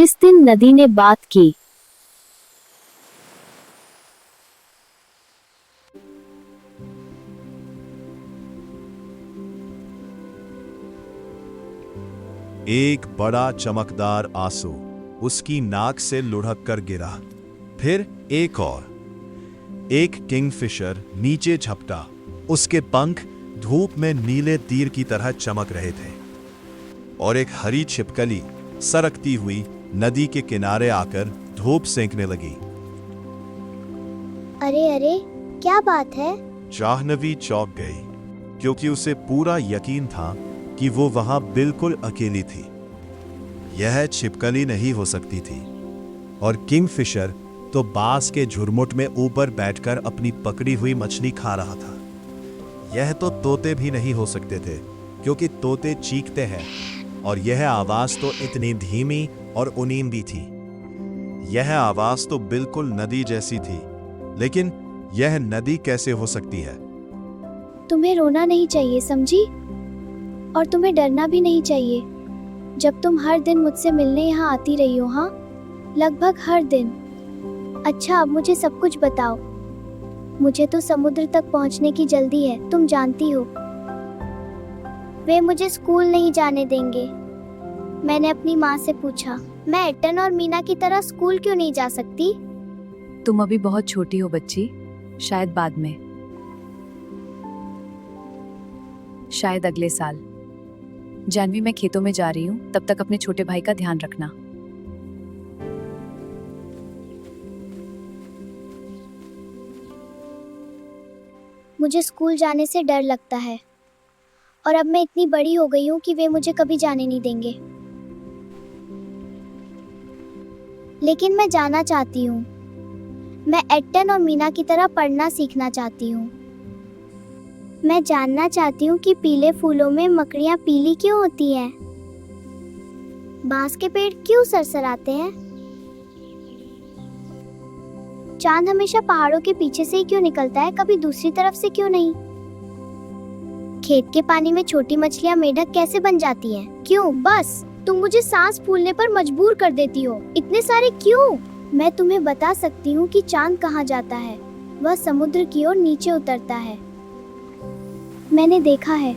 जिस दिन नदी ने बात की। एक बड़ा चमकदार आंसू उसकी नाक से लुढ़क कर गिरा। फिर एक और। एक किंगफिशर नीचे झपटा। उसके पंख धूप में नीले तीर की तरह चमक रहे थे और एक हरी छिपकली सरकती हुई नदी के किनारे आकर धूप सेंकने लगी। अरे अरे, क्या बात है? जाह्नवी चौंक गई, क्योंकि उसे पूरा यकीन था कि वो वहां बिल्कुल अकेली थी। यह छिपकली नहीं हो सकती थी, और किंगफिशर तो बांस के झुरमुट में ऊपर बैठकर अपनी पकड़ी हुई मछली खा रहा था। यह तो तोते भी नहीं हो सकते थे, क्योंकि तोते चीखते हैं, और यह आवाज तो इतनी धीमी और उनींदी थी। यह आवाज तो बिल्कुल नदी जैसी थी, लेकिन यह नदी कैसे हो सकती है? तुम्हें रोना नहीं चाहिए, समझी? और तुम्हें डरना भी नहीं चाहिए। जब तुम हर दिन मुझसे मिलने यहाँ आती रही हो, हाँ, लगभग हर दिन। अच्छा, अब मुझे सब कुछ बताओ। मुझे तो समुद्र तक पहुँचने की जल्दी है, तुम जानती हो। वे मुझे स्कूल नहीं जाने देंगे। मैंने अपनी माँ से पूछा, मैं एट्टन और मीना की तरह स्कूल क्यों नहीं जा सकती? तुम अभी बहुत छोटी हो बच्ची, शायद बाद में, शायद अगले साल। जानवी, मैं खेतों में जा रही हूँ, तब तक अपने छोटे भाई का ध्यान रखना। मुझे स्कूल जाने से डर लगता है, और अब मैं इतनी बड़ी हो गई हूँ कि वे मुझे कभी जाने नहीं देंगे। लेकिन मैं जाना चाहती हूँ। मैं एट्टन और मीना की तरह पढ़ना सीखना चाहती हूँ। मैं जानना चाहती हूँ कि पीले फूलों में मकड़ियाँ पीली क्यों होती हैं? बांस के पेड़ क्यों सरसराते हैं? चांद हमेशा पहाड़ों के पीछे से ही क्यों निकलता है, कभी दूसरी तरफ से क्यों नहीं? खेत के पानी में छोटी मछलियाँ मेढक कैसे बन जाती हैं? क्यों? बस तुम मुझे सांस फूलने पर मजबूर कर देती हो। इतने सारे क्यों? मैं तुम्हें बता सकती हूँ कि चांद कहाँ जाता है। वह समुद्र की ओर नीचे उतरता है। मैंने देखा है,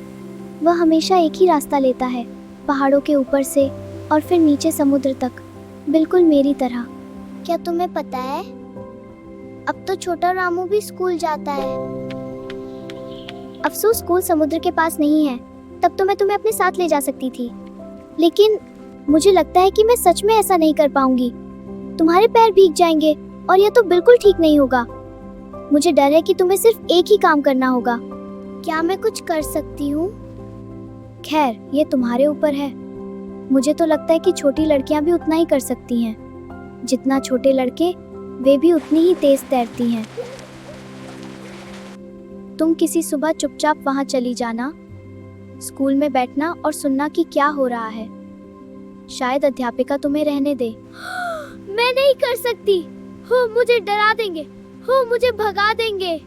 वह हमेशा एक ही रास्ता लेता है, पहाड़ों के ऊपर से और फिर नीचे समुद्र तक, बिल्कुल मेरी तरह। क्या तुम्हें पता है, अब तो छोटा रामू भी स्कूल जाता है। अफसोस स्कूल समुद्र के पास नहीं है, तब तो मैं तुम्हें अपने साथ ले जा सकती थी। लेकिन मुझे लगता है कि मैं सच में ऐसा नहीं कर पाऊंगी। तुम्हारे पैर भीग जाएंगे और यह तो बिल्कुल ठीक नहीं होगा। मुझे डर है कि तुम्हें सिर्फ एक ही काम करना होगा। क्या मैं कुछ कर सकती हूँ? खैर, ये तुम्हारे ऊपर है। मुझे तो लगता है कि छोटी लड़कियां भी उतना ही कर सकती हैं। जितना छोटे लड़के, वे भी उतनी ही तेज तैरती हैं। तुम किसी सुबह चुपचाप वहां चली जाना, स्कूल में बैठना और सुनना कि क्या हो रहा है। शायद अध्यापिका तुम्हें रहने दे। मैं नहीं कर सकती। हो, मुझे डरा देंगे। हो, मुझे भगा देंगे।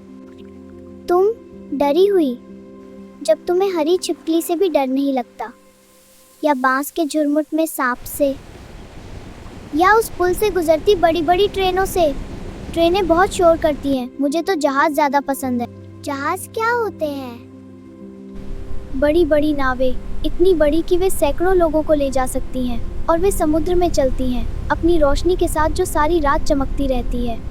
तुम डरी हुई? जब तुम्हें हरी छिपकली से भी डर नहीं लगता, या बांस के झुरमुट में सांप से, या उस पुल से गुजरती बड़ी बड़ी ट्रेनों से। ट्रेनें बहुत शोर करती हैं। मुझे तो जहाज ज्यादा पसंद है। जहाज क्या होते हैं? बड़ी बड़ी नावें, इतनी बड़ी कि वे सैकड़ों लोगों को ले जा सकती हैं, और वे समुद्र में चलती हैं, अपनी रोशनी के साथ जो सारी रात चमकती रहती है।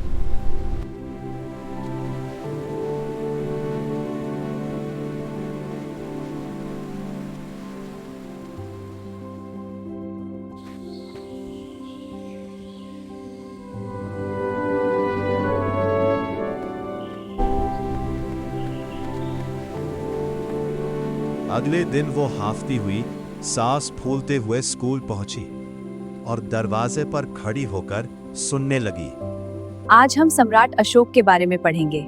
अगले दिन वो हाफती हुई, सांस फूलते हुए स्कूल पहुंची और दरवाजे पर खड़ी होकर सुनने लगी। आज हम सम्राट अशोक के बारे में पढ़ेंगे,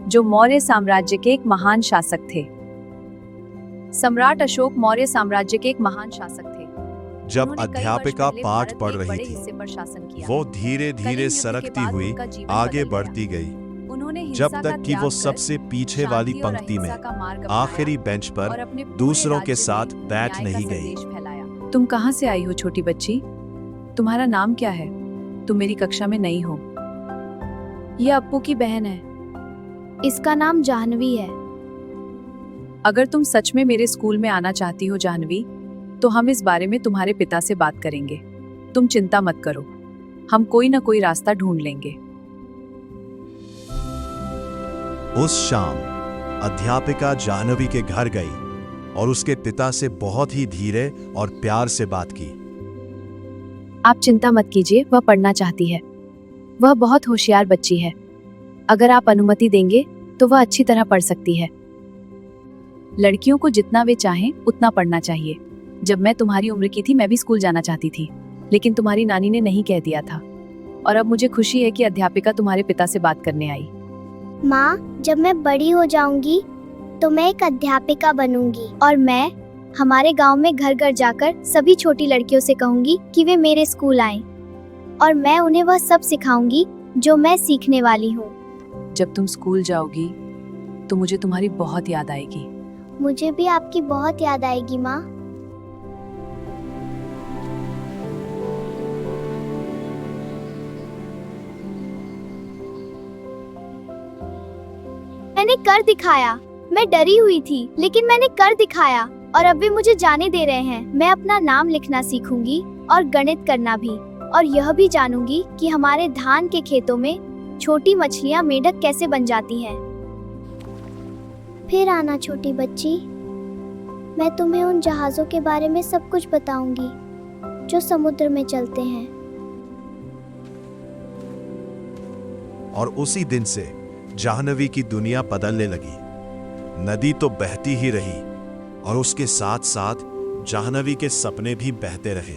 जो मौर्य साम्राज्य के एक महान शासक थे। सम्राट अशोक मौर्य साम्राज्य के एक महान शासक थे। जब अध्यापिका पाठ पढ़ रही थी, वो धीरे धीरे सरकती हुई आगे बढ़ती गई, जब तक कि वो सबसे पीछे वाली पंक्ति में आखिरी बेंच पर दूसरों के साथ बैठ नहीं गई। तुम कहाँ से आई हो छोटी बच्ची? तुम्हारा नाम क्या है? तुम मेरी कक्षा में नई हो। यह अप्पू की बहन है। इसका नाम जाह्नवी है। अगर तुम सच में मेरे स्कूल में आना चाहती हो जाह्नवी, तो हम इस बारे में तुम्हारे पिता से बात करेंगे। तुम चिंता मत करो, हम कोई ना कोई रास्ता ढूंढ लेंगे। उस शाम अध्यापिका जाह्नवी के घर गई और उसके पिता से बहुत ही धीरे और प्यार से बात की। आप चिंता मत कीजिए, वह पढ़ना चाहती है। वह बहुत होशियार बच्ची है। अगर आप अनुमति देंगे तो वह अच्छी तरह पढ़ सकती है। लड़कियों को जितना वे चाहें उतना पढ़ना चाहिए। जब मैं तुम्हारी उम्र की थी मैं भी स्कूल जाना चाहती थी, लेकिन तुम्हारी नानी ने नहीं कह दिया था। और अब मुझे खुशी है कि अध्यापिका तुम्हारे पिता से बात करने आई। माँ, जब मैं बड़ी हो जाऊंगी तो मैं एक अध्यापिका बनूंगी और मैं हमारे गांव में घर घर जाकर सभी छोटी लड़कियों से कहूंगी कि वे मेरे स्कूल आएं और मैं उन्हें वह सब सिखाऊंगी जो मैं सीखने वाली हूँ। जब तुम स्कूल जाओगी तो मुझे तुम्हारी बहुत याद आएगी। मुझे भी आपकी बहुत याद आएगी माँ। मैंने कर दिखाया। मैं डरी हुई थी, लेकिन मैंने कर दिखाया और अब वे मुझे जाने दे रहे हैं। मैं अपना नाम लिखना सीखूंगी और गणित करना भी, और यह भी जानूंगी कि हमारे धान के खेतों में छोटी मछलियां मेढक कैसे बन जाती हैं। फिर आना छोटी बच्ची, मैं तुम्हें उन जहाजों के बारे में सब कुछ बताऊंगी जो समुद्र में चलते हैं। और उसी दिन से जाह्नवी की दुनिया बदलने लगी। नदी तो बहती ही रही और उसके साथ साथ जाह्नवी के सपने भी बहते रहे।